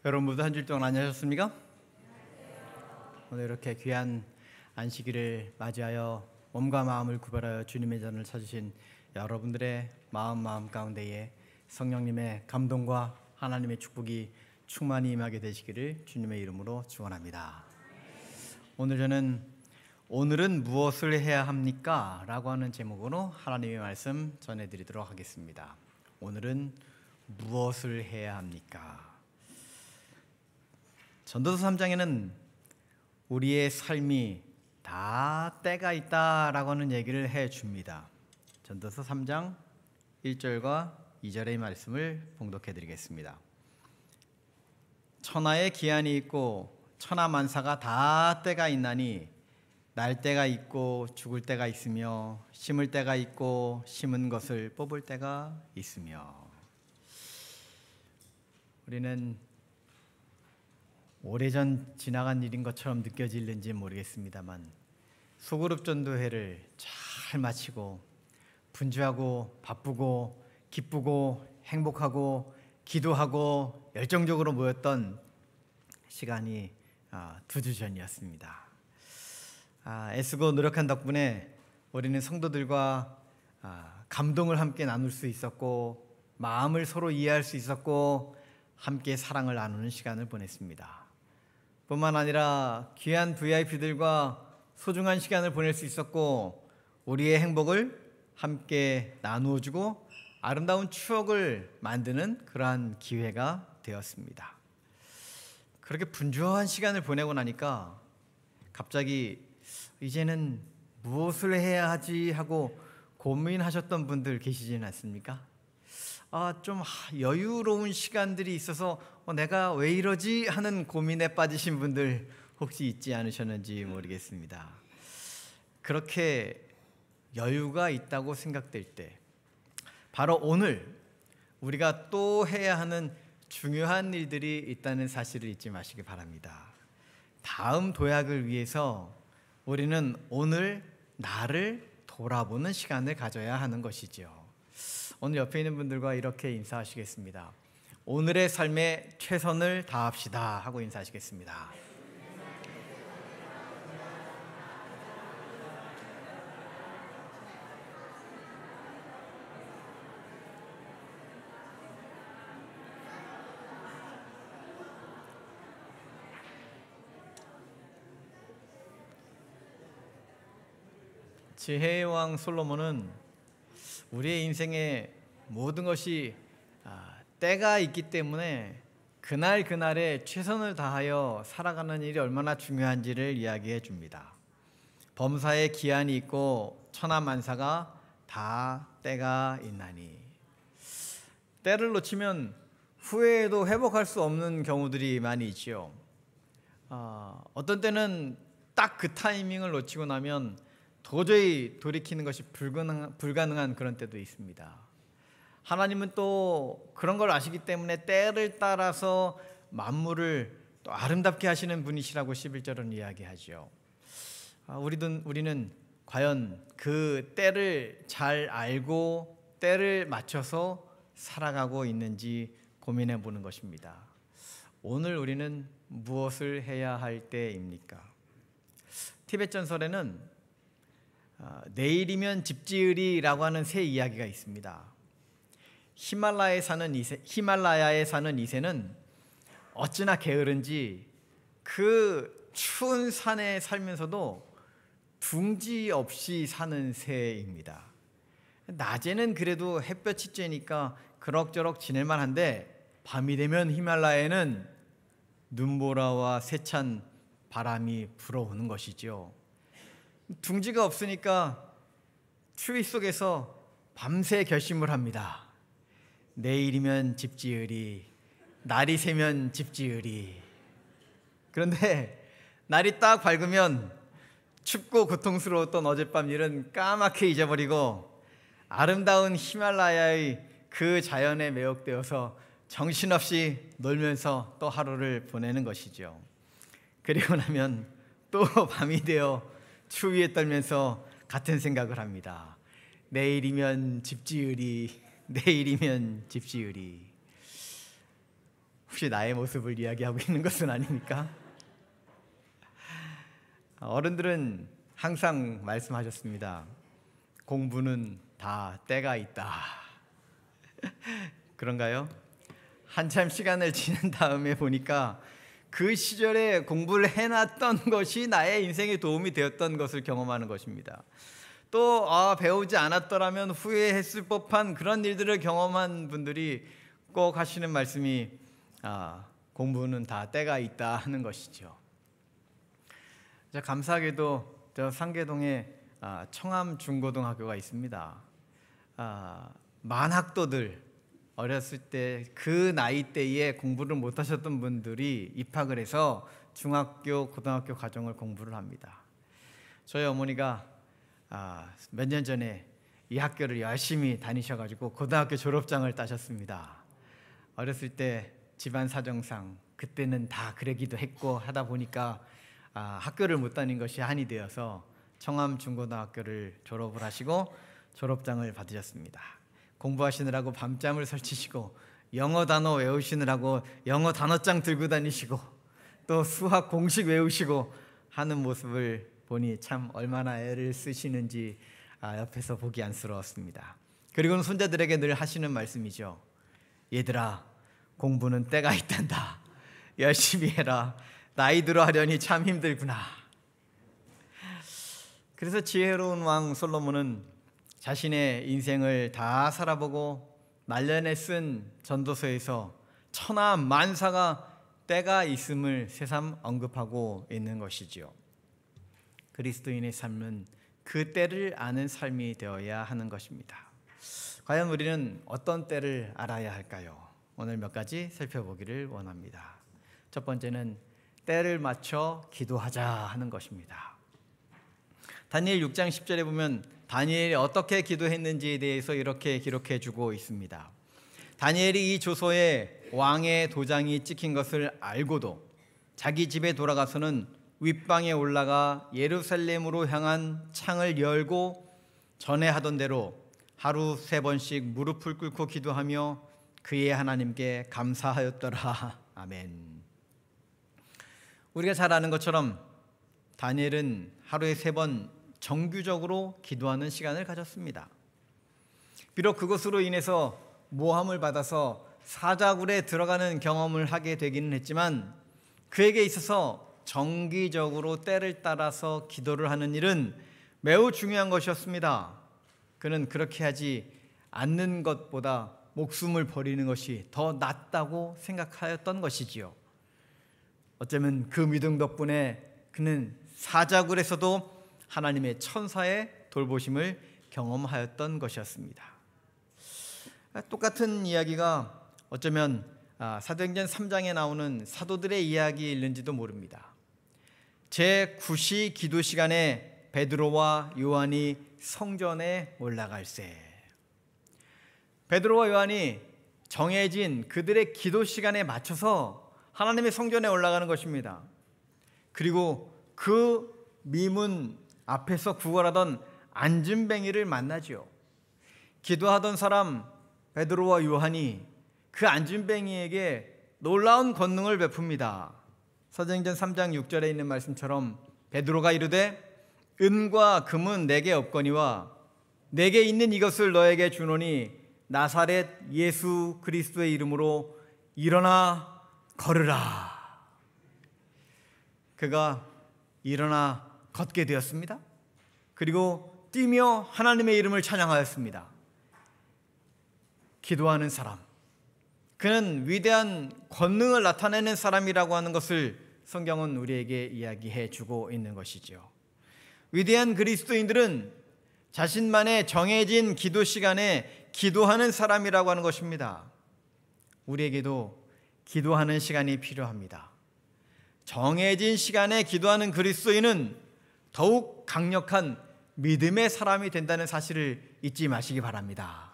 여러분 모두 한 주일 동안 안녕하셨습니까? 오늘 이렇게 귀한 안식일을 맞이하여 몸과 마음을 구별하여 주님의 전을 찾으신 여러분들의 마음 가운데에 성령님의 감동과 하나님의 축복이 충만히 임하게 되시기를 주님의 이름으로 축원합니다. 오늘 저는 오늘은 무엇을 해야 합니까? 라고 하는 제목으로 하나님의 말씀 전해드리도록 하겠습니다. 오늘은 무엇을 해야 합니까? 전도서 3장에는 우리의 삶이 다 때가 있다라고 하는 얘기를 해줍니다. 전도서 3장 1절과 2절의 말씀을 봉독해 드리겠습니다. 천하의 기한이 있고 천하만사가 다 때가 있나니 날 때가 있고 죽을 때가 있으며 심을 때가 있고 심은 것을 뽑을 때가 있으며. 우리는 오래전 지나간 일인 것처럼 느껴질는지 모르겠습니다만 소그룹 전도회를 잘 마치고 분주하고 바쁘고 기쁘고 행복하고 기도하고 열정적으로 모였던 시간이 2주 전이었습니다. 애쓰고 노력한 덕분에 우리는 성도들과 감동을 함께 나눌 수 있었고 마음을 서로 이해할 수 있었고 함께 사랑을 나누는 시간을 보냈습니다. 뿐만 아니라 귀한 VIP들과 소중한 시간을 보낼 수 있었고 우리의 행복을 함께 나누어주고 아름다운 추억을 만드는 그러한 기회가 되었습니다. 그렇게 분주한 시간을 보내고 나니까 갑자기 이제는 무엇을 해야 하지 하고 고민하셨던 분들 계시지는 않습니까? 좀 여유로운 시간들이 있어서 내가 왜 이러지 하는 고민에 빠지신 분들 혹시 있지 않으셨는지 모르겠습니다. 그렇게 여유가 있다고 생각될 때 바로 오늘 우리가 또 해야 하는 중요한 일들이 있다는 사실을 잊지 마시기 바랍니다. 다음 도약을 위해서 우리는 오늘 나를 돌아보는 시간을 가져야 하는 것이죠. 오늘 옆에 있는 분들과 이렇게 인사하시겠습니다. 오늘의 삶에 최선을 다합시다 하고 인사하시겠습니다. 지혜의 왕 솔로몬은 우리의 인생에 모든 것이 때가 있기 때문에 그날에 최선을 다하여 살아가는 일이 얼마나 중요한지를 이야기해 줍니다. 범사에 기한이 있고 천하만사가 다 때가 있나니. 때를 놓치면 후회해도 회복할 수 없는 경우들이 많이 있지요. 어떤 때는 딱 그 타이밍을 놓치고 나면 도저히 돌이키는 것이 불가능한 그런 때도 있습니다. 하나님은 또 그런 걸 아시기 때문에 때를 따라서 만물을 또 아름답게 하시는 분이시라고 11절은 이야기하죠. 우리는 과연 그 때를 잘 알고 때를 맞춰서 살아가고 있는지 고민해 보는 것입니다. 오늘 우리는 무엇을 해야 할 때입니까? 티벳 전설에는 내일이면 집 지으리라고 하는 새 이야기가 있습니다. 히말라야에 사는 이새는 어찌나 게으른지 그 추운 산에 살면서도 둥지 없이 사는 새입니다. 낮에는 그래도 햇볕이 쬐니까 그럭저럭 지낼만 한데 밤이 되면 히말라야에는 눈보라와 세찬 바람이 불어오는 것이죠. 둥지가 없으니까 추위 속에서 밤새 결심을 합니다. 내일이면 집 지으리, 날이 새면 집 지으리. 그런데 날이 딱 밝으면 춥고 고통스러웠던 어젯밤 일은 까맣게 잊어버리고 아름다운 히말라야의 그 자연에 매혹되어서 정신없이 놀면서 또 하루를 보내는 것이죠. 그리고 나면 또 밤이 되어 추위에 떨면서 같은 생각을 합니다. 내일이면 집 지으리, 내일이면 집 지으리. 혹시 나의 모습을 이야기하고 있는 것은 아닙니까? 어른들은 항상 말씀하셨습니다. 공부는 다 때가 있다. 그런가요? 한참 시간을 지난 다음에 보니까 그 시절에 공부를 해놨던 것이 나의 인생에 도움이 되었던 것을 경험하는 것입니다. 또 배우지 않았더라면 후회했을 법한 그런 일들을 경험한 분들이 꼭 하시는 말씀이 공부는 다 때가 있다 하는 것이죠. 감사하게도 저 상계동에 청암 중고등학교가 있습니다. 만학도들, 어렸을 때 그 나이대에 공부를 못하셨던 분들이 입학을 해서 중학교, 고등학교 과정을 공부를 합니다. 저희 어머니가 몇 년 전에 이 학교를 열심히 다니셔가지고 고등학교 졸업장을 따셨습니다. 어렸을 때 집안 사정상 그때는 다 그러기도 했고 하다 보니까 학교를 못 다닌 것이 한이 되어서 청암 중고등학교를 졸업을 하시고 졸업장을 받으셨습니다. 공부하시느라고 밤잠을 설치시고 영어 단어 외우시느라고 영어 단어장 들고 다니시고 또 수학 공식 외우시고 하는 모습을 보니 참 얼마나 애를 쓰시는지 옆에서 보기 안쓰러웠습니다. 그리고는 손자들에게 늘 하시는 말씀이죠. 얘들아, 공부는 때가 있단다. 열심히 해라. 나이 들어 하려니 참 힘들구나. 그래서 지혜로운 왕 솔로몬은 자신의 인생을 다 살아보고 말년에 쓴 전도서에서 천하 만사가 때가 있음을 새삼 언급하고 있는 것이지요. 그리스도인의 삶은 그 때를 아는 삶이 되어야 하는 것입니다. 과연 우리는 어떤 때를 알아야 할까요? 오늘 몇 가지 살펴보기를 원합니다. 첫 번째는 때를 맞춰 기도하자 하는 것입니다. 다니엘 6장 10절에 보면 다니엘이 어떻게 기도했는지에 대해서 이렇게 기록해 주고 있습니다. 다니엘이 이 조서에 왕의 도장이 찍힌 것을 알고도 자기 집에 돌아가서는 윗방에 올라가 예루살렘으로 향한 창을 열고 전에 하던 대로 하루 3번씩 무릎을 꿇고 기도하며 그의 하나님께 감사하였더라. 아멘. 우리가 잘 아는 것처럼 다니엘은 하루에 3번 정규적으로 기도하는 시간을 가졌습니다. 비록 그것으로 인해서 모함을 받아서 사자굴에 들어가는 경험을 하게 되기는 했지만 그에게 있어서 정기적으로 때를 따라서 기도를 하는 일은 매우 중요한 것이었습니다. 그는 그렇게 하지 않는 것보다 목숨을 버리는 것이 더 낫다고 생각하였던 것이지요. 어쩌면 그 믿음 덕분에 그는 사자굴에서도 하나님의 천사의 돌보심을 경험하였던 것이었습니다. 똑같은 이야기가 어쩌면 사도행전 3장에 나오는 사도들의 이야기일는지도 모릅니다. 제9시 기도 시간에 베드로와 요한이 성전에 올라갈새. 베드로와 요한이 정해진 그들의 기도 시간에 맞춰서 하나님의 성전에 올라가는 것입니다. 그리고 그 미문 앞에서 구걸하던 안진뱅이를 만나죠. 기도하던 사람 베드로와 요한이 그 안진뱅이에게 놀라운 권능을 베풉니다. 사도행전 3장 6절에 있는 말씀처럼 베드로가 이르되 은과 금은 내게 없거니와 내게 있는 이것을 너에게 주노니 나사렛 예수 그리스도의 이름으로 일어나 걸으라. 그가 일어나 걷게 되었습니다. 그리고 뛰며 하나님의 이름을 찬양하였습니다. 기도하는 사람, 그는 위대한 권능을 나타내는 사람이라고 하는 것을 성경은 우리에게 이야기해 주고 있는 것이죠. 위대한 그리스도인들은 자신만의 정해진 기도 시간에 기도하는 사람이라고 하는 것입니다. 우리에게도 기도하는 시간이 필요합니다. 정해진 시간에 기도하는 그리스도인은 더욱 강력한 믿음의 사람이 된다는 사실을 잊지 마시기 바랍니다.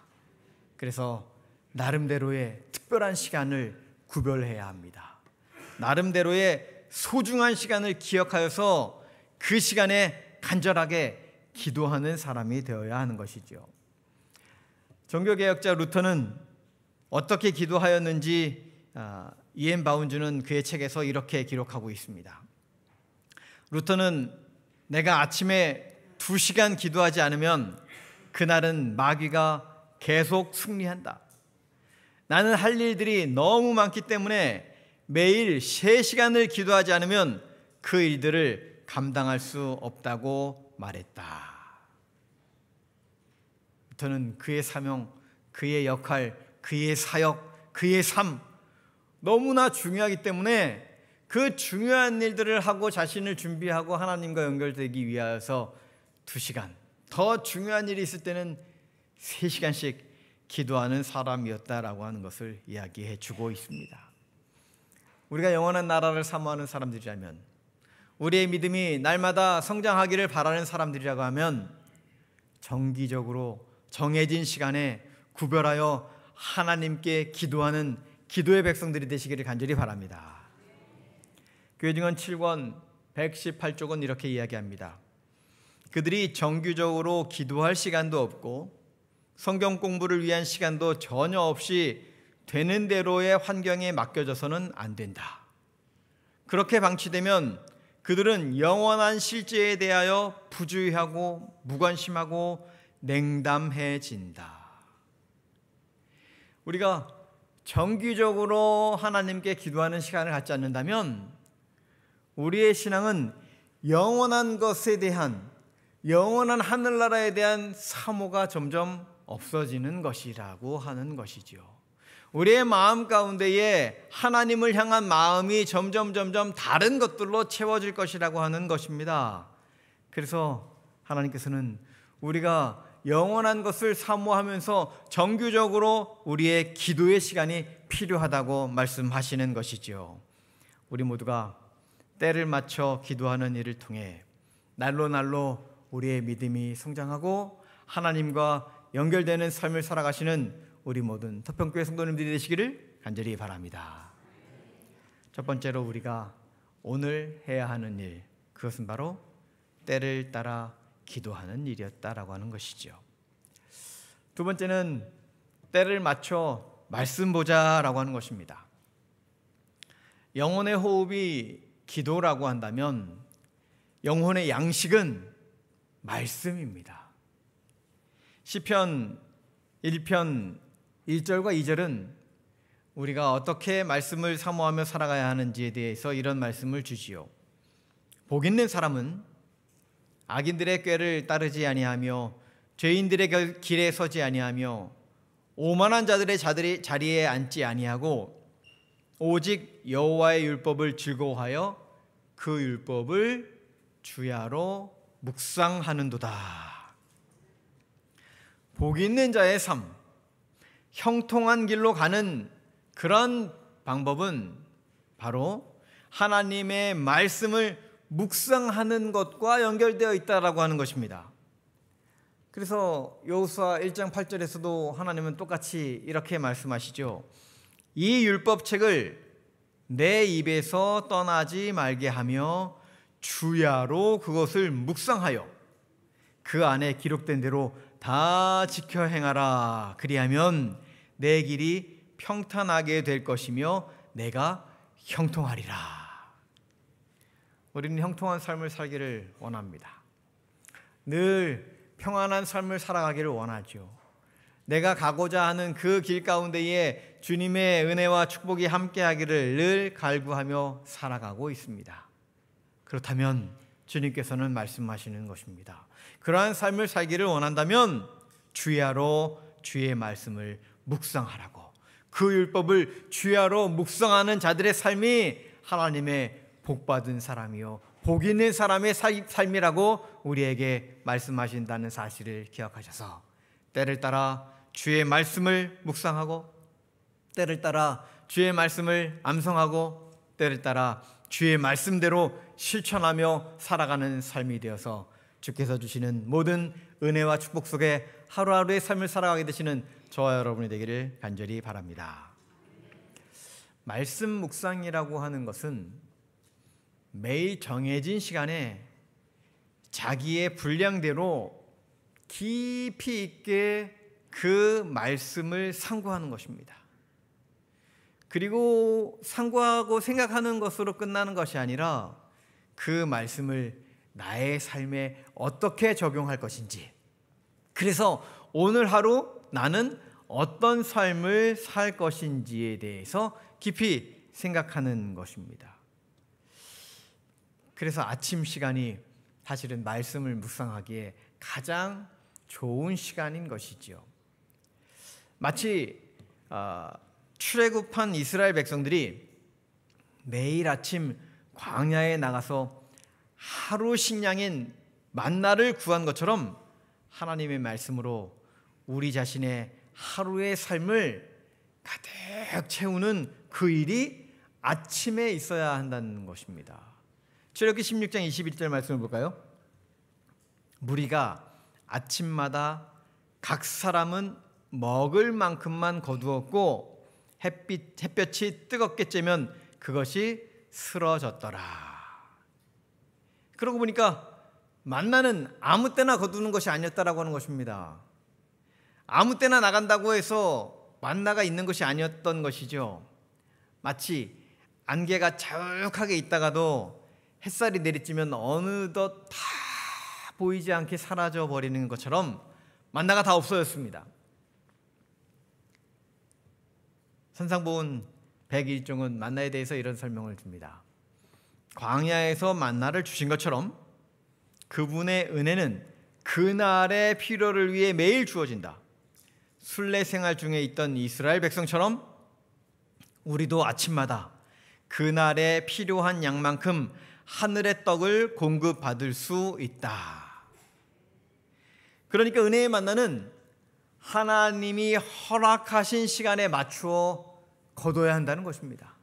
그래서 나름대로의 특별한 시간을 구별해야 합니다. 나름대로의 소중한 시간을 기억하여서 그 시간에 간절하게 기도하는 사람이 되어야 하는 것이죠. 종교개혁자 루터는 어떻게 기도하였는지 이엔 바운즈는 그의 책에서 이렇게 기록하고 있습니다. 루터는 내가 아침에 2시간 기도하지 않으면 그날은 마귀가 계속 승리한다. 나는 할 일들이 너무 많기 때문에 매일 3시간을 기도하지 않으면 그 일들을 감당할 수 없다고 말했다. 루터는 그의 사명, 그의 역할, 그의 사역, 그의 삶 너무나 중요하기 때문에 그 중요한 일들을 하고 자신을 준비하고 하나님과 연결되기 위하여서 2시간, 더 중요한 일이 있을 때는 3시간씩 기도하는 사람이었다라고 하는 것을 이야기해 주고 있습니다. 우리가 영원한 나라를 사모하는 사람들이라면, 우리의 믿음이 날마다 성장하기를 바라는 사람들이라고 하면 정기적으로 정해진 시간에 구별하여 하나님께 기도하는 기도의 백성들이 되시기를 간절히 바랍니다. 교회 증언 7권 118쪽은 이렇게 이야기합니다. 그들이 정규적으로 기도할 시간도 없고 성경 공부를 위한 시간도 전혀 없이 되는 대로의 환경에 맡겨져서는 안 된다. 그렇게 방치되면 그들은 영원한 실제에 대하여 부주의하고 무관심하고 냉담해진다. 우리가 정기적으로 하나님께 기도하는 시간을 갖지 않는다면 우리의 신앙은 영원한 것에 대한, 영원한 하늘나라에 대한 사모가 점점 없어지는 것이라고 하는 것이지요. 우리의 마음 가운데에 하나님을 향한 마음이 점점 다른 것들로 채워질 것이라고 하는 것입니다. 그래서 하나님께서는 우리가 영원한 것을 사모하면서 정규적으로 우리의 기도의 시간이 필요하다고 말씀하시는 것이지요. 우리 모두가 때를 맞춰 기도하는 일을 통해 날로 우리의 믿음이 성장하고 하나님과 연결되는 삶을 살아가시는 우리 모든 터평교회 성도님들이 되시기를 간절히 바랍니다. 첫 번째로 우리가 오늘 해야 하는 일, 그것은 바로 때를 따라 기도하는 일이었다라고 하는 것이죠. 두 번째는 때를 맞춰 말씀 보자라고 하는 것입니다. 영혼의 호흡이 기도라고 한다면 영혼의 양식은 말씀입니다. 시편 1편 1절과 2절은 우리가 어떻게 말씀을 사모하며 살아가야 하는지에 대해서 이런 말씀을 주지요. 복 있는 사람은 악인들의 꾀를 따르지 아니하며 죄인들의 길에 서지 아니하며 오만한 자들의 자리에 앉지 아니하고 오직 여호와의 율법을 즐거워하여 그 율법을 주야로 묵상하는도다. 복 있는 자의 삶, 형통한 길로 가는 그런 방법은 바로 하나님의 말씀을 묵상하는 것과 연결되어 있다라고 하는 것입니다. 그래서 여호수아 1장 8절에서도 하나님은 똑같이 이렇게 말씀하시죠. 이 율법책을 내 입에서 떠나지 말게 하며 주야로 그것을 묵상하여 그 안에 기록된 대로 다 지켜 행하라. 그리하면 내 길이 평탄하게 될 것이며 내가 형통하리라. 우리는 형통한 삶을 살기를 원합니다. 늘 평안한 삶을 살아가기를 원하죠. 내가 가고자 하는 그 길 가운데에 주님의 은혜와 축복이 함께하기를 늘 갈구하며 살아가고 있습니다. 그렇다면 주님께서는 말씀하시는 것입니다. 그러한 삶을 살기를 원한다면 주야로 주의 말씀을 묵상하라고, 그 율법을 주야로 묵상하는 자들의 삶이 하나님의 복받은 사람이요 복 있는 사람의 삶이라고 우리에게 말씀하신다는 사실을 기억하셔서 때를 따라 주의 말씀을 묵상하고 때를 따라 주의 말씀을 암송하고 때를 따라 주의 말씀대로 실천하며 살아가는 삶이 되어서 주께서 주시는 모든 은혜와 축복 속에 하루하루의 삶을 살아가게 되시는 저와 여러분이 되기를 간절히 바랍니다. 말씀 묵상이라고 하는 것은 매일 정해진 시간에 자기의 분량대로 깊이 있게 그 말씀을 상고하는 것입니다. 그리고 상고하고 생각하는 것으로 끝나는 것이 아니라 그 말씀을 나의 삶에 어떻게 적용할 것인지, 그래서 오늘 하루 나는 어떤 삶을 살 것인지에 대해서 깊이 생각하는 것입니다. 그래서 아침 시간이 사실은 말씀을 묵상하기에 가장 좋은 시간인 것이지요. 마치 출애굽한 이스라엘 백성들이 매일 아침 광야에 나가서 하루 식량인 만나를 구한 것처럼 하나님의 말씀으로 우리 자신의 하루의 삶을 가득 채우는 그 일이 아침에 있어야 한다는 것입니다. 출애굽기 16장 21절 말씀을 볼까요? 무리가 아침마다 각 사람은 먹을 만큼만 거두었고 햇볕이 뜨겁게 쬐면 그것이 쓰러졌더라. 그러고 보니까 만나는 아무 때나 거두는 것이 아니었다라고 하는 것입니다. 아무 때나 나간다고 해서 만나가 있는 것이 아니었던 것이죠. 마치 안개가 자욱하게 있다가도 햇살이 내리쬐면 어느덧 다 보이지 않게 사라져 버리는 것처럼 만나가 다 없어졌습니다. 선상본 101종은 만나에 대해서 이런 설명을 줍니다. 광야에서 만나를 주신 것처럼 그분의 은혜는 그날의 필요를 위해 매일 주어진다. 순례 생활 중에 있던 이스라엘 백성처럼 우리도 아침마다 그날에 필요한 양만큼 하늘의 떡을 공급받을 수 있다. 그러니까 은혜의 만나는 하나님이 허락하신 시간에 맞추어 거둬야 한다는 것입니다.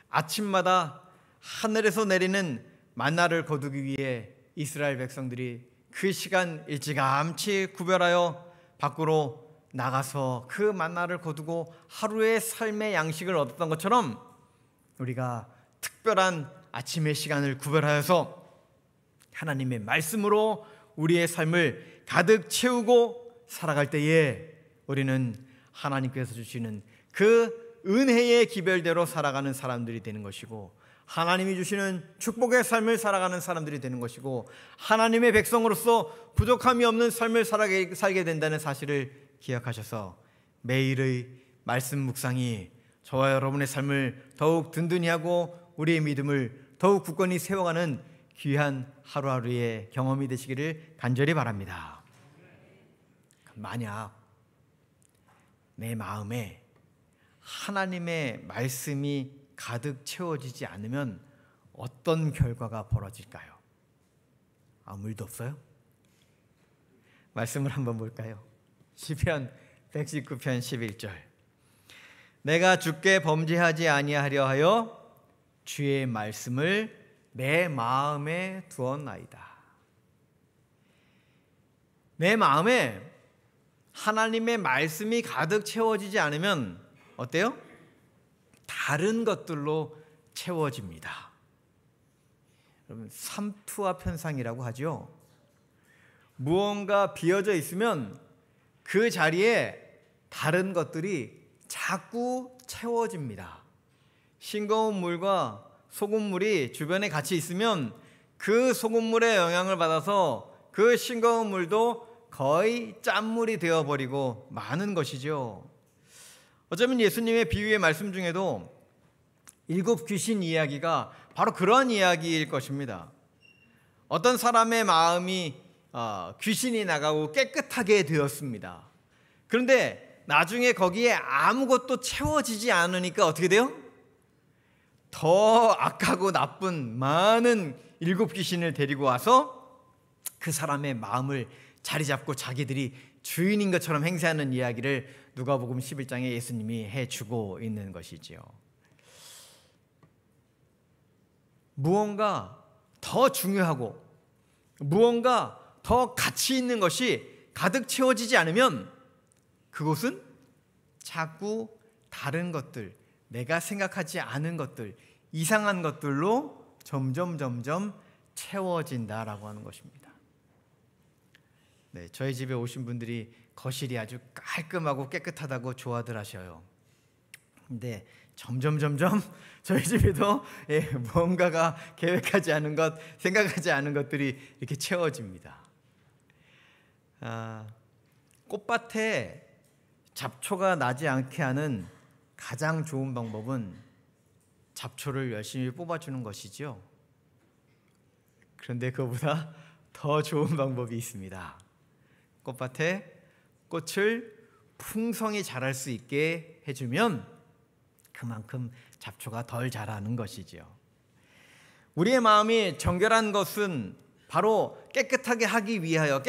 아침마다 하늘에서 내리는 만나를 거두기 위해 이스라엘 백성들이 그 시간 일찌감치 구별하여 밖으로 나가서 그 만나를 거두고 하루의 삶의 양식을 얻었던 것처럼 우리가 특별한 아침의 시간을 구별하여서 하나님의 말씀으로 우리의 삶을 가득 채우고 살아갈 때에 우리는 하나님께서 주시는 그 은혜의 기별대로 살아가는 사람들이 되는 것이고, 하나님이 주시는 축복의 삶을 살아가는 사람들이 되는 것이고, 하나님의 백성으로서 부족함이 없는 삶을 살게 된다는 사실을 기억하셔서 매일의 말씀 묵상이 저와 여러분의 삶을 더욱 든든히 하고 우리의 믿음을 더욱 굳건히 세워가는 귀한 하루하루의 경험이 되시기를 간절히 바랍니다. 만약 내 마음에 하나님의 말씀이 가득 채워지지 않으면 어떤 결과가 벌어질까요? 아무 일도 없어요? 말씀을 한번 볼까요? 시편 119편 11절. 내가 주께 범죄하지 아니하려 하여 주의 말씀을 내 마음에 두었나이다. 내 마음에 하나님의 말씀이 가득 채워지지 않으면 어때요? 다른 것들로 채워집니다. 여러분, 삼투압 현상이라고 하죠. 무언가 비어져 있으면 그 자리에 다른 것들이 자꾸 채워집니다. 싱거운 물과 소금물이 주변에 같이 있으면 그 소금물의 영향을 받아서 그 싱거운 물도 거의 짠물이 되어버리고 마는 것이죠. 어쩌면 예수님의 비유의 말씀 중에도 7 귀신 이야기가 바로 그러한 이야기일 것입니다. 어떤 사람의 마음이 귀신이 나가고 깨끗하게 되었습니다. 그런데 나중에 거기에 아무것도 채워지지 않으니까 어떻게 돼요? 더 악하고 나쁜 많은 7 귀신을 데리고 와서 그 사람의 마음을 자리 잡고 자기들이 주인인 것처럼 행세하는 이야기를 누가복음 11장에 예수님이 해주고 있는 것이지요. 무언가 더 중요하고 무언가 더 가치 있는 것이 가득 채워지지 않으면 그곳은 자꾸 다른 것들, 내가 생각하지 않은 것들, 이상한 것들로 점점 채워진다라고 하는 것입니다. 네, 저희 집에 오신 분들이 거실이 아주 깔끔하고 깨끗하다고 좋아들 하셔요. 근데 점점 저희 집에도 뭔가가 계획하지 않은 것, 생각하지 않은 것들이 이렇게 채워집니다. 꽃밭에 잡초가 나지 않게 하는 가장 좋은 방법은 잡초를 열심히 뽑아주는 것이죠. 그런데 그보다 더 좋은 방법이 있습니다. 꽃밭에 꽃을 풍성히 자랄 수 있게 해주면 그만큼 잡초가 덜 자라는 것이죠. 우리의 마음이 정결한 것은 바로 깨끗하게 하기 위하여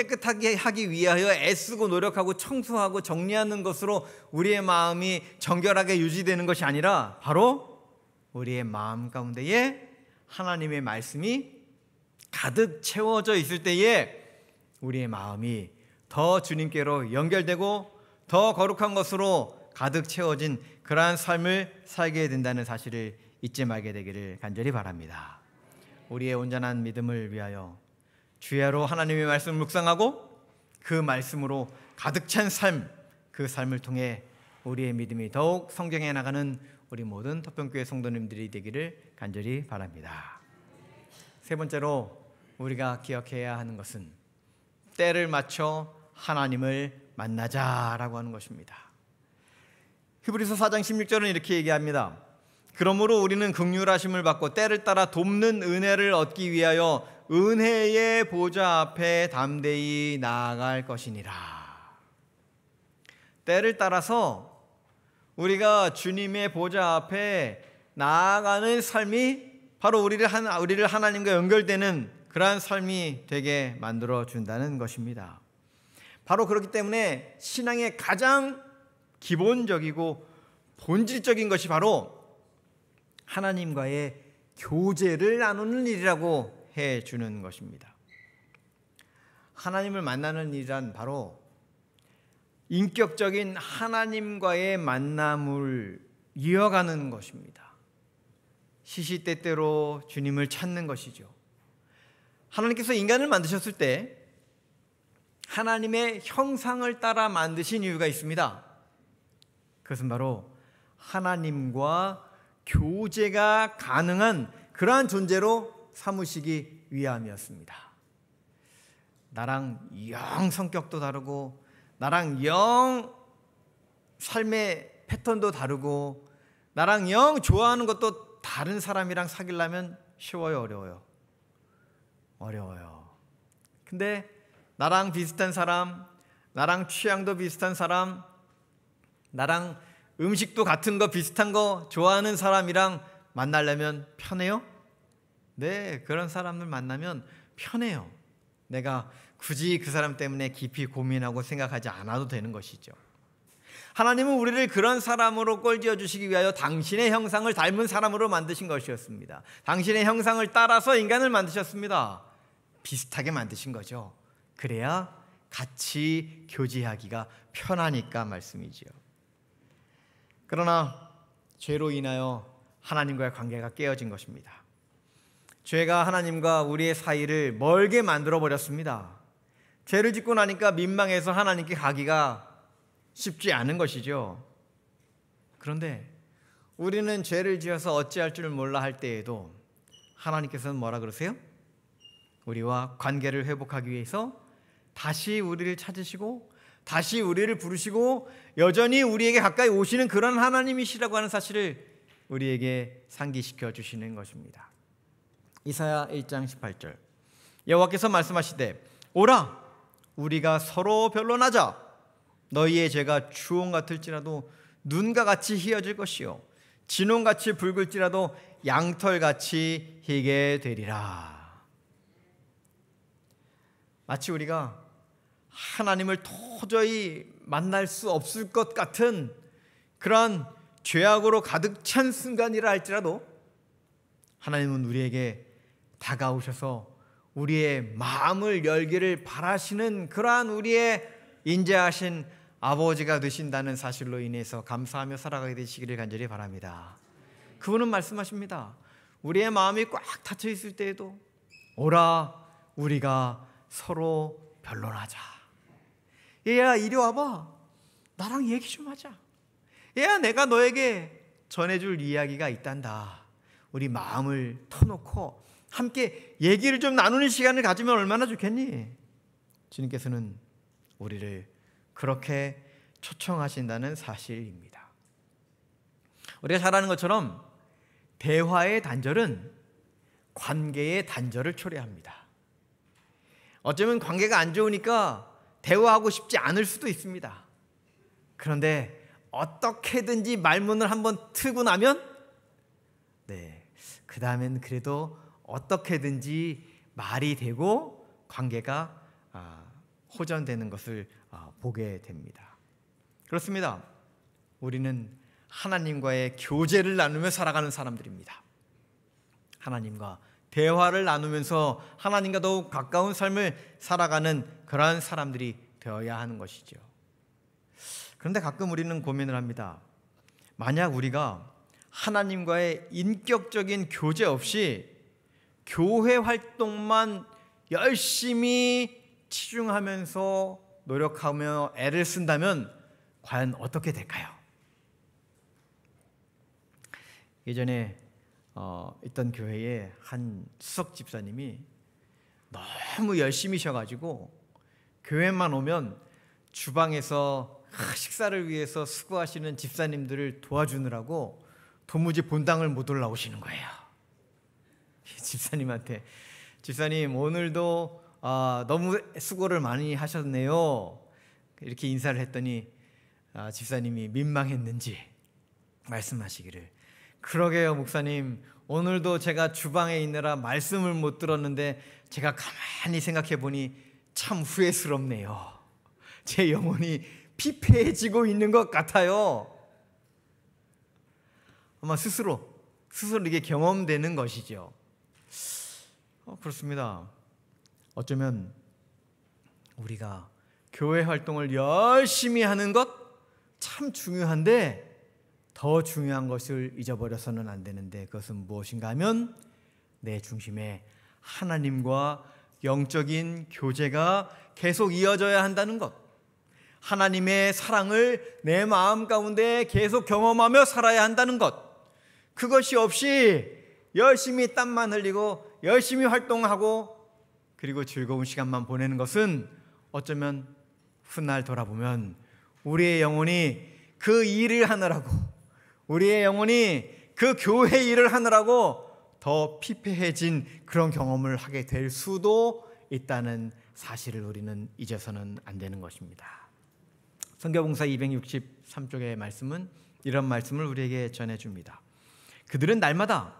애쓰고 노력하고 청소하고 정리하는 것으로 우리의 마음이 정결하게 유지되는 것이 아니라 바로 우리의 마음 가운데에 하나님의 말씀이 가득 채워져 있을 때에 우리의 마음이 더 주님께로 연결되고 더 거룩한 것으로 가득 채워진 그러한 삶을 살게 된다는 사실을 잊지 말게 되기를 간절히 바랍니다. 우리의 온전한 믿음을 위하여 주야로 하나님의 말씀을 묵상하고 그 말씀으로 가득 찬 삶, 그 삶을 통해 우리의 믿음이 더욱 성장해 나가는 우리 모든 토평교회 성도님들이 되기를 간절히 바랍니다. 세 번째로 우리가 기억해야 하는 것은 때를 맞춰 하나님을 만나자라고 하는 것입니다. 히브리서 4장 16절은 이렇게 얘기합니다. 그러므로 우리는 긍휼하심을 받고 때를 따라 돕는 은혜를 얻기 위하여 은혜의 보좌 앞에 담대히 나아갈 것이니라. 때를 따라서 우리가 주님의 보좌 앞에 나아가는 삶이 바로 우리를 하나님과 연결되는 그러한 삶이 되게 만들어 준다는 것입니다. 바로 그렇기 때문에 신앙의 가장 기본적이고 본질적인 것이 바로 하나님과의 교제를 나누는 일이라고 해주는 것입니다. 하나님을 만나는 일이란 바로 인격적인 하나님과의 만남을 이어가는 것입니다. 시시때때로 주님을 찾는 것이죠. 하나님께서 인간을 만드셨을 때 하나님의 형상을 따라 만드신 이유가 있습니다. 그것은 바로 하나님과 교제가 가능한 그러한 존재로 삼으시기 위함이었습니다. 나랑 영 성격도 다르고 나랑 영 삶의 패턴도 다르고 나랑 영 좋아하는 것도 다른 사람이랑 사귀려면 쉬워요, 어려워요. 근데 나랑 비슷한 사람, 나랑 취향도 비슷한 사람, 나랑 음식도 같은 거 비슷한 거 좋아하는 사람이랑 만나려면 편해요? 네, 그런 사람들 만나면 편해요. 내가 굳이 그 사람 때문에 깊이 고민하고 생각하지 않아도 되는 것이죠. 하나님은 우리를 그런 사람으로 꼴지어 주시기 위하여 당신의 형상을 닮은 사람으로 만드신 것이었습니다. 당신의 형상을 따라서 인간을 만드셨습니다. 비슷하게 만드신 거죠. 그래야 같이 교제하기가 편하니까 말씀이지요. 그러나 죄로 인하여 하나님과의 관계가 깨어진 것입니다. 죄가 하나님과 우리의 사이를 멀게 만들어 버렸습니다. 죄를 짓고 나니까 민망해서 하나님께 가기가 쉽지 않은 것이죠. 그런데 우리는 죄를 지어서 어찌할 줄 몰라 할 때에도 하나님께서는 뭐라 그러세요? 우리와 관계를 회복하기 위해서 다시 우리를 찾으시고 다시 우리를 부르시고 여전히 우리에게 가까이 오시는 그런 하나님이시라고 하는 사실을 우리에게 상기시켜 주시는 것입니다. 이사야 1장 18절 여호와께서 말씀하시되 오라 우리가 서로 변론하자 너희의 죄가 주홍 같을지라도 눈과 같이 희어질 것이요 진홍같이 붉을지라도 양털같이 희게 되리라. 마치 우리가 하나님을 도저히 만날 수 없을 것 같은 그러한 죄악으로 가득 찬 순간이라 할지라도 하나님은 우리에게 다가오셔서 우리의 마음을 열기를 바라시는 그러한 우리의 인자하신 아버지가 되신다는 사실로 인해서 감사하며 살아가게 되시기를 간절히 바랍니다. 그분은 말씀하십니다. 우리의 마음이 꽉 닫혀 있을 때에도 오라 우리가 서로 변론하자. 얘야 이리 와봐. 나랑 얘기 좀 하자. 얘야 내가 너에게 전해줄 이야기가 있단다. 우리 마음을 터놓고 함께 얘기를 좀 나누는 시간을 가지면 얼마나 좋겠니? 주님께서는 우리를 그렇게 초청하신다는 사실입니다. 우리가 잘 아는 것처럼 대화의 단절은 관계의 단절을 초래합니다. 어쩌면 관계가 안 좋으니까 대화하고 싶지 않을 수도 있습니다. 그런데 어떻게든지 말문을 한번 트고 나면 그 다음엔 그래도 어떻게든지 말이 되고 관계가 호전되는 것을 보게 됩니다. 그렇습니다. 우리는 하나님과의 교제를 나누며 살아가는 사람들입니다. 하나님과 대화를 나누면서 하나님과 더욱 가까운 삶을 살아가는 그러한 사람들이 되어야 하는 것이죠. 그런데 가끔 우리는 고민을 합니다. 만약 우리가 하나님과의 인격적인 교제 없이 교회 활동만 열심히 치중하면서 노력하며 애를 쓴다면 과연 어떻게 될까요? 예전에 있던 교회에 한 수석 집사님이 너무 열심히 쉬어가지고 교회만 오면 주방에서 식사를 위해서 수고하시는 집사님들을 도와주느라고 도무지 본당을 못 올라오시는 거예요. 집사님한테 집사님 오늘도 너무 수고를 많이 하셨네요. 이렇게 인사를 했더니 집사님이 민망했는지 말씀하시기를, 그러게요 목사님, 오늘도 제가 주방에 있느라 말씀을 못 들었는데 제가 가만히 생각해 보니 참 후회스럽네요. 제 영혼이 피폐해지고 있는 것 같아요. 아마 스스로 이게 경험되는 것이죠. 그렇습니다. 어쩌면 우리가 교회 활동을 열심히 하는 것 참 중요한데 더 중요한 것을 잊어버려서는 안 되는데, 그것은 무엇인가 하면 내 중심에 하나님과 영적인 교제가 계속 이어져야 한다는 것, 하나님의 사랑을 내 마음 가운데 계속 경험하며 살아야 한다는 것, 그것이 없이 열심히 땀만 흘리고 열심히 활동하고 그리고 즐거운 시간만 보내는 것은 어쩌면 훗날 돌아보면 우리의 영혼이 그 일을 하느라고, 우리의 영혼이 그 교회 일을 하느라고 더 피폐해진 그런 경험을 하게 될 수도 있다는 사실을 우리는 잊어서는 안 되는 것입니다. 성경봉사 263쪽의 말씀은 이런 말씀을 우리에게 전해줍니다. 그들은 날마다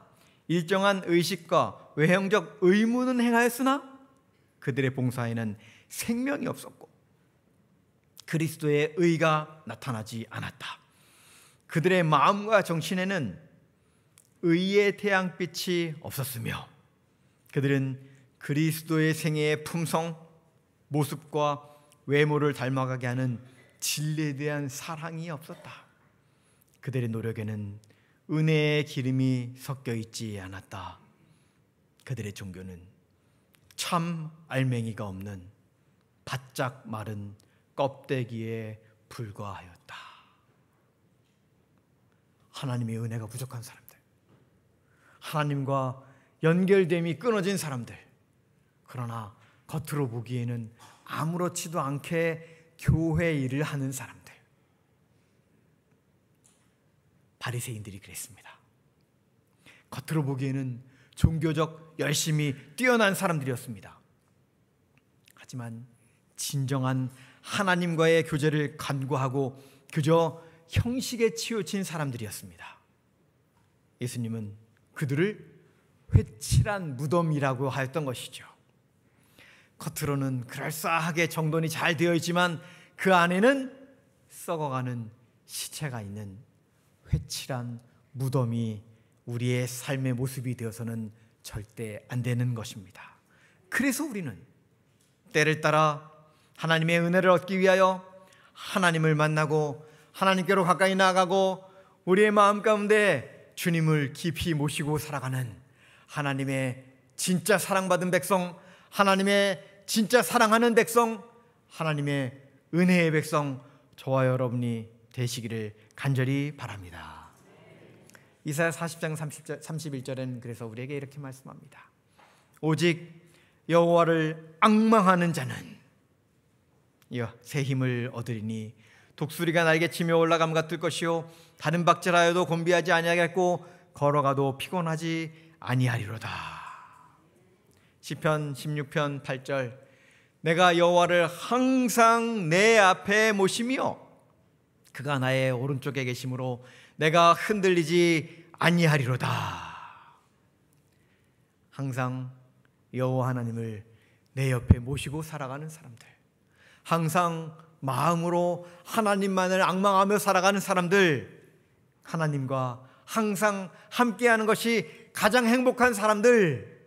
일정한 의식과 외형적 의무는 행하였으나 그들의 봉사에는 생명이 없었고 그리스도의 의가 나타나지 않았다. 그들의 마음과 정신에는 의의 태양빛이 없었으며 그들은 그리스도의 생애의 품성, 모습과 외모를 닮아가게 하는 진리에 대한 사랑이 없었다. 그들의 노력에는 은혜의 기름이 섞여 있지 않았다. 그들의 종교는 참 알맹이가 없는 바짝 마른 껍데기에 불과하였다. 하나님의 은혜가 부족한 사람들, 하나님과 연결됨이 끊어진 사람들, 그러나 겉으로 보기에는 아무렇지도 않게 교회 일을 하는 사람들, 바리새인들이 그랬습니다. 겉으로 보기에는 종교적 열심히 뛰어난 사람들이었습니다. 하지만 진정한 하나님과의 교제를 간과하고 그저 형식에 치우친 사람들이었습니다. 예수님은 그들을 회칠한 무덤이라고 하였던 것이죠. 겉으로는 그럴싸하게 정돈이 잘 되어 있지만 그 안에는 썩어가는 시체가 있는 회칠한 무덤이 우리의 삶의 모습이 되어서는 절대 안 되는 것입니다. 그래서 우리는 때를 따라 하나님의 은혜를 얻기 위하여 하나님을 만나고 하나님께로 가까이 나아가고 우리의 마음 가운데 주님을 깊이 모시고 살아가는 하나님의 진짜 사랑받은 백성, 하나님의 진짜 사랑하는 백성, 하나님의 은혜의 백성, 저와 여러분이 되시기를 간절히 바랍니다. 이사야 40장 31절에는 그래서 우리에게 이렇게 말씀합니다. 오직 여호와를 앙망하는 자는 새 힘을 얻으리니 독수리가 날개치며 올라감 같을 것이요 다른 박질하여도 곤비하지 아니하겠고 걸어가도 피곤하지 아니하리로다. 시편 16편 8절 내가 여호와를 항상 내 앞에 모시며 그가 나의 오른쪽에 계심으로 내가 흔들리지 아니하리로다. 항상 여호와 하나님을 내 옆에 모시고 살아가는 사람들, 항상 마음으로 하나님만을 앙망하며 살아가는 사람들, 하나님과 항상 함께하는 것이 가장 행복한 사람들,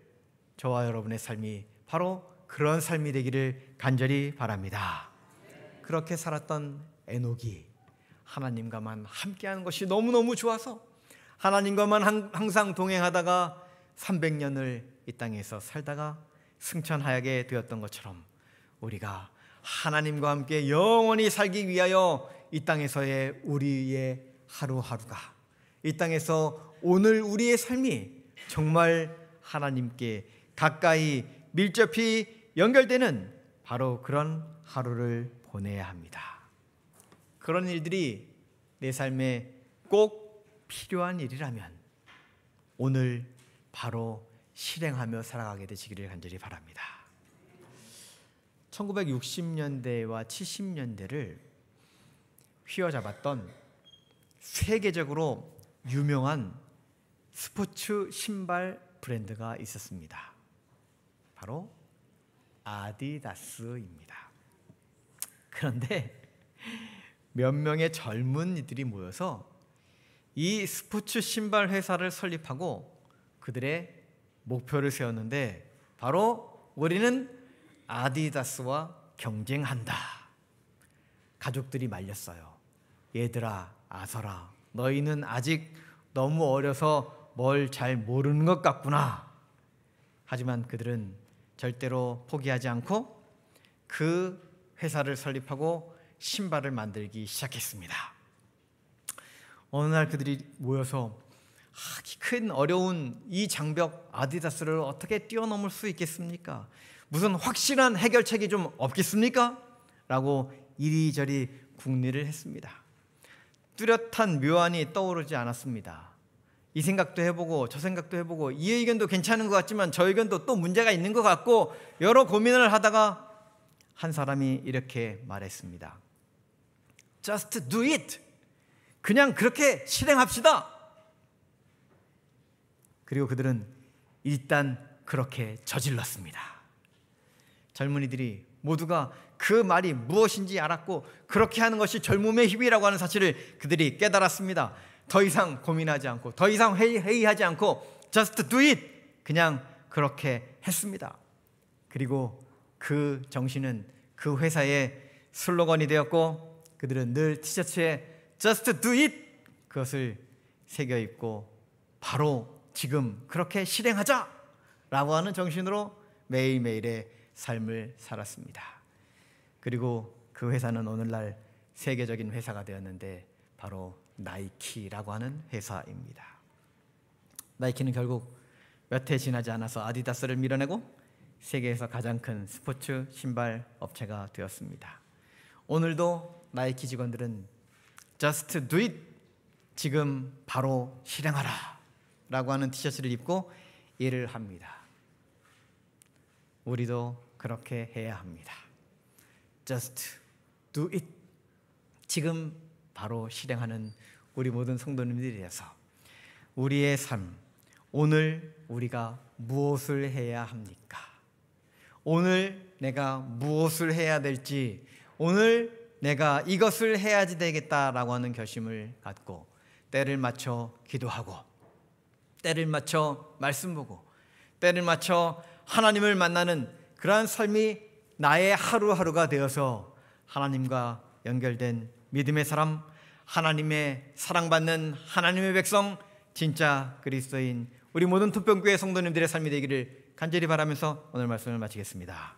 저와 여러분의 삶이 바로 그런 삶이 되기를 간절히 바랍니다. 그렇게 살았던 에녹이 하나님과만 함께하는 것이 너무너무 좋아서 하나님과만 항상 동행하다가 300년을 이 땅에서 살다가 승천하게 되었던 것처럼 우리가 하나님과 함께 영원히 살기 위하여 이 땅에서의 우리의 하루하루가, 이 땅에서 오늘 우리의 삶이 정말 하나님께 가까이 밀접히 연결되는 바로 그런 하루를 보내야 합니다. 그런 일들이 내 삶에 꼭 필요한 일이라면 오늘 바로 실행하며 살아가게 되시기를 간절히 바랍니다. 1960년대와 70년대를 휘어잡았던 세계적으로 유명한 스포츠 신발 브랜드가 있었습니다. 바로 아디다스입니다. 그런데 몇 명의 젊은이들이 모여서 이 스포츠 신발 회사를 설립하고 그들의 목표를 세웠는데 바로 우리는 아디다스와 경쟁한다. 가족들이 말렸어요. 얘들아, 아서라, 너희는 아직 너무 어려서 뭘 잘 모르는 것 같구나. 하지만 그들은 절대로 포기하지 않고 그 회사를 설립하고 신발을 만들기 시작했습니다. 어느 날 그들이 모여서 큰 어려운 이 장벽 아디다스를 어떻게 뛰어넘을 수 있겠습니까? 무슨 확실한 해결책이 좀 없겠습니까? 라고 이리저리 궁리를 했습니다. 뚜렷한 묘안이 떠오르지 않았습니다. 이 생각도 해보고 저 생각도 해보고 이 의견도 괜찮은 것 같지만 저 의견도 또 문제가 있는 것 같고 여러 고민을 하다가 한 사람이 이렇게 말했습니다. Just do it. 그냥 그렇게 실행합시다. 그리고 그들은 일단 그렇게 저질렀습니다. 젊은이들이 모두가 그 말이 무엇인지 알았고 그렇게 하는 것이 젊음의 힘이라고 하는 사실을 그들이 깨달았습니다. 더 이상 고민하지 않고 더 이상 회의하지 않고 just do it. 그냥 그렇게 했습니다. 그리고 그 정신은 그 회사의 슬로건이 되었고 그들은 늘 티셔츠에 just do it 그것을 새겨 입고 바로 지금 그렇게 실행하자 라고 하는 정신으로 매일매일의 삶을 살았습니다. 그리고 그 회사는 오늘날 세계적인 회사가 되었는데 바로 나이키라고 하는 회사입니다. 나이키는 결국 몇 해 지나지 않아서 아디다스를 밀어내고 세계에서 가장 큰 스포츠 신발 업체가 되었습니다. 오늘도 나이키 직원들은 Just do it, 지금 바로 실행하라 라고 하는 티셔츠를 입고 일을 합니다. 우리도 그렇게 해야 합니다. Just do it, 지금 바로 실행하는 우리 모든 성도님들이 되어서 우리의 삶, 오늘 우리가 무엇을 해야 합니까? 오늘 내가 무엇을 해야 될지, 오늘 내가 이것을 해야지 되겠다라고 하는 결심을 갖고 때를 맞춰 기도하고 때를 맞춰 말씀 보고 때를 맞춰 하나님을 만나는 그러한 삶이 나의 하루하루가 되어서 하나님과 연결된 믿음의 사람, 하나님의 사랑받는 하나님의 백성, 진짜 그리스도인 우리 모든 토평교회 성도님들의 삶이 되기를 간절히 바라면서 오늘 말씀을 마치겠습니다.